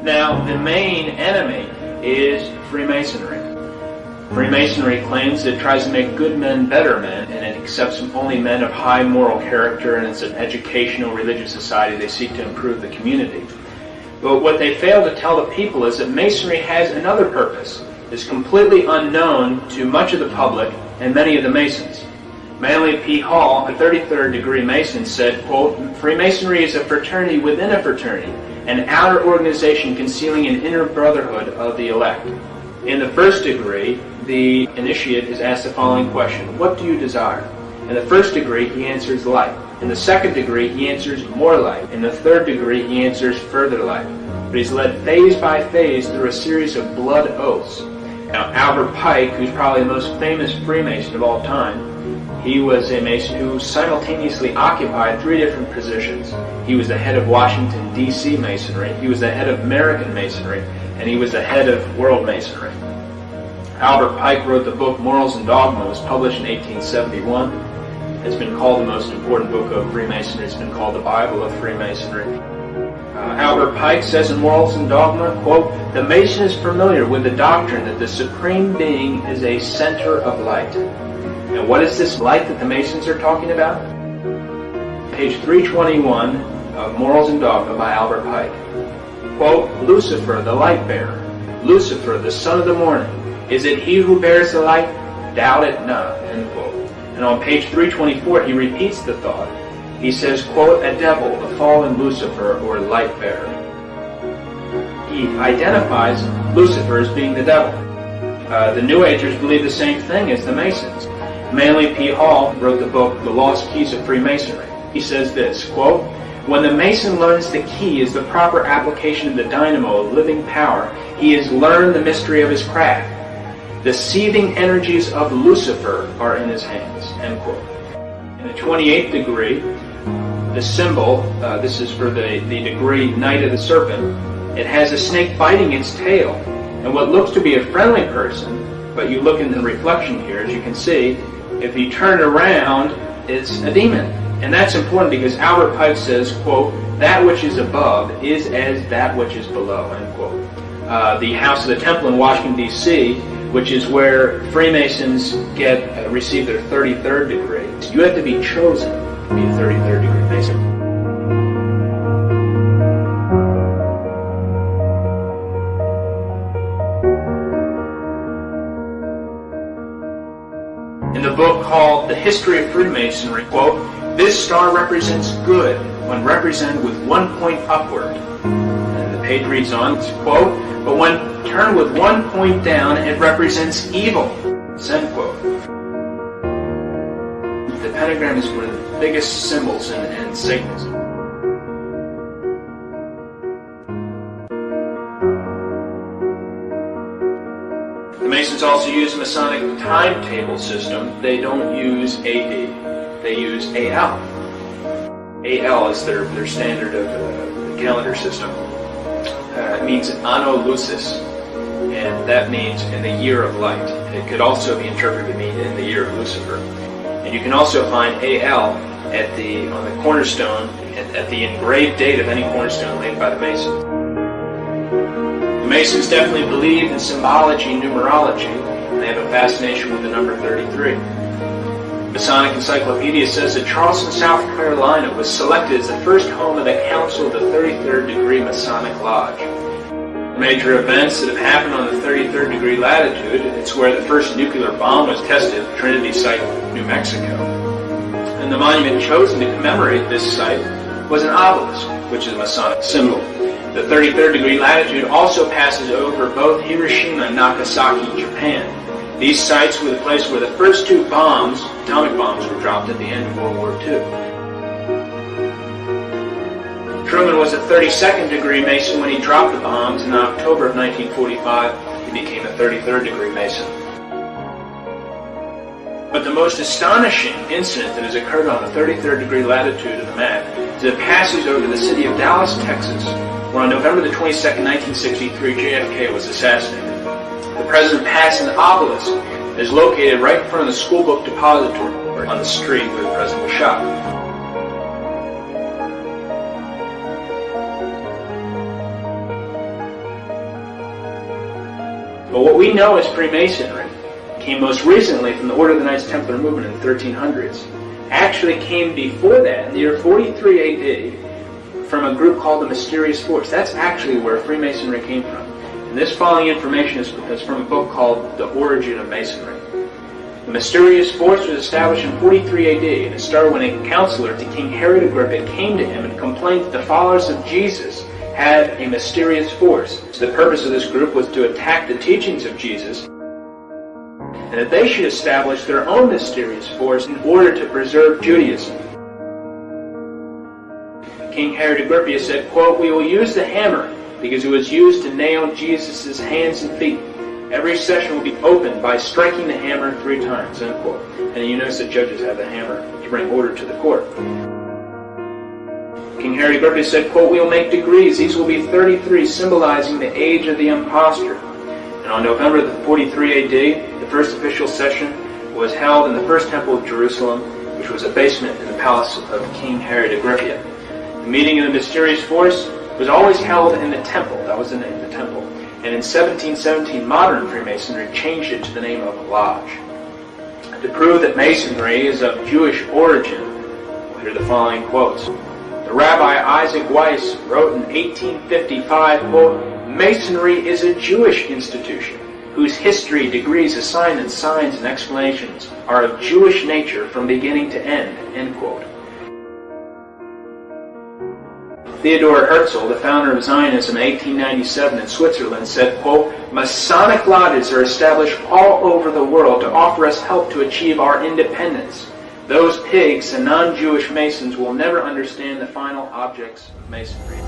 Now, the main enemy is Freemasonry. Freemasonry claims that it tries to make good men better men, and it accepts only men of high moral character, and it's an educational religious society. They seek to improve the community. But what they fail to tell the people is that Masonry has another purpose. It's completely unknown to much of the public and many of the Masons. Manly P. Hall, a 33rd degree Mason, said, quote, "Freemasonry is a fraternity within a fraternity, an outer organization concealing an inner brotherhood of the elect." In the first degree, the initiate is asked the following question: what do you desire? In the first degree, he answers light. In the second degree, he answers more light. In the third degree, he answers further light. But he's led phase by phase through a series of blood oaths. Now, Albert Pike, who's probably the most famous Freemason of all time, he was a Mason who simultaneously occupied three different positions. He was the head of Washington, D.C. Masonry, he was the head of American Masonry, and he was the head of World Masonry. Albert Pike wrote the book Morals and Dogma. It was published in 1871. It's been called the most important book of Freemasonry. It's been called the Bible of Freemasonry. Albert Pike says in Morals and Dogma, quote, "The Mason is familiar with the doctrine that the Supreme Being is a center of light." And what is this light that the Masons are talking about? Page 321 of Morals and Dogma by Albert Pike. Quote, "Lucifer, the light bearer, Lucifer, the son of the morning, is it he who bears the light? Doubt it not." End quote. And on page 324, he repeats the thought. He says, quote, "A devil, the fallen Lucifer, or light bearer." He identifies Lucifer as being the devil. The New Agers believe the same thing as the Masons. Manly P. Hall wrote the book, The Lost Keys of Freemasonry. He says this, quote, "When the Mason learns the key is the proper application of the dynamo of living power, he has learned the mystery of his craft. The seething energies of Lucifer are in his hands." End quote. In the 28th degree, the symbol, this is for the degree Knight of the Serpent, it has a snake biting its tail. And what looks to be a friendly person, but you look in the reflection here, as you can see, if you turn around, it's a demon. And that's important because Albert Pike says, quote, "That which is above is as that which is below," end quote. The House of the Temple in Washington, D.C., which is where Freemasons receive their 33rd degree. You have to be chosen to be a 33rd degree Mason. In the book called The History of Freemasonry, quote, "This star represents good when represented with 1 point upward." And the page reads on, quote, "But when turned with 1 point down, it represents evil." End quote. The pentagram is one of the biggest symbols in Satanism. The Masons also use a Masonic timetable system. They don't use AD. They use AL. AL is their standard of calendar system. It means Anno Lucis, and that means in the year of light. It could also be interpreted to mean in the year of Lucifer. And you can also find AL on the cornerstone, at the engraved date of any cornerstone laid by the Masons. The Masons definitely believe in symbology and numerology, and they have a fascination with the number 33. Masonic Encyclopedia says that Charleston, South Carolina was selected as the first home of the Council of the 33rd Degree Masonic Lodge. Major events that have happened on the 33rd degree latitude, it's where the first nuclear bomb was tested at Trinity Site, New Mexico. And the monument chosen to commemorate this site was an obelisk, which is a Masonic symbol. The 33rd degree latitude also passes over both Hiroshima and Nagasaki, Japan. These sites were the place where the first two bombs, atomic bombs, were dropped at the end of World War II. Truman was a 32nd degree Mason when he dropped the bombs. In October of 1945, he became a 33rd degree Mason. But the most astonishing incident that has occurred on the 33rd degree latitude of the map is a passage over the city of Dallas, Texas, where on November the 22nd, 1963, JFK was assassinated. The president passed an obelisk that is located right in front of the school book depository on the street where the president was shot. But what we know as Freemasonry came most recently from the Order of the Knights Templar movement in the 1300s. Actually came before that, in the year 43 AD, from a group called the Mysterious Force. That's actually where Freemasonry came from. And this following information is from a book called The Origin of Masonry. The Mysterious Force was established in 43 AD, and it started when a counselor to King Herod Agrippa came to him and complained that the followers of Jesus had a mysterious force. So the purpose of this group was to attack the teachings of Jesus, and that they should establish their own mysterious force in order to preserve Judaism. King Herod Agrippa said, quote, "We will use the hammer because it was used to nail Jesus' hands and feet. Every session will be opened by striking the hammer 3 times, end quote." And you notice that judges have the hammer to bring order to the court. King Herod Agrippa said, quote, "We will make degrees. These will be 33, symbolizing the age of the impostor." And on November 43 AD, the first official session was held in the first temple of Jerusalem, which was a basement in the palace of King Herod Agrippa. The meeting of the Mysterious Force was always held in the temple. That was the name, the temple. And in 1717, modern Freemasonry changed it to the name of lodge. To prove that Masonry is of Jewish origin, we'll hear the following quotes. The Rabbi Isaac Weiss wrote in 1855, quote, "Masonry is a Jewish institution whose history, degrees, assignments, signs, and explanations are of Jewish nature from beginning to end," end quote. Theodor Herzl, the founder of Zionism in 1897 in Switzerland, said, quote, "Masonic lodges are established all over the world to offer us help to achieve our independence. Those pigs and non-Jewish Masons will never understand the final objects of Masonry."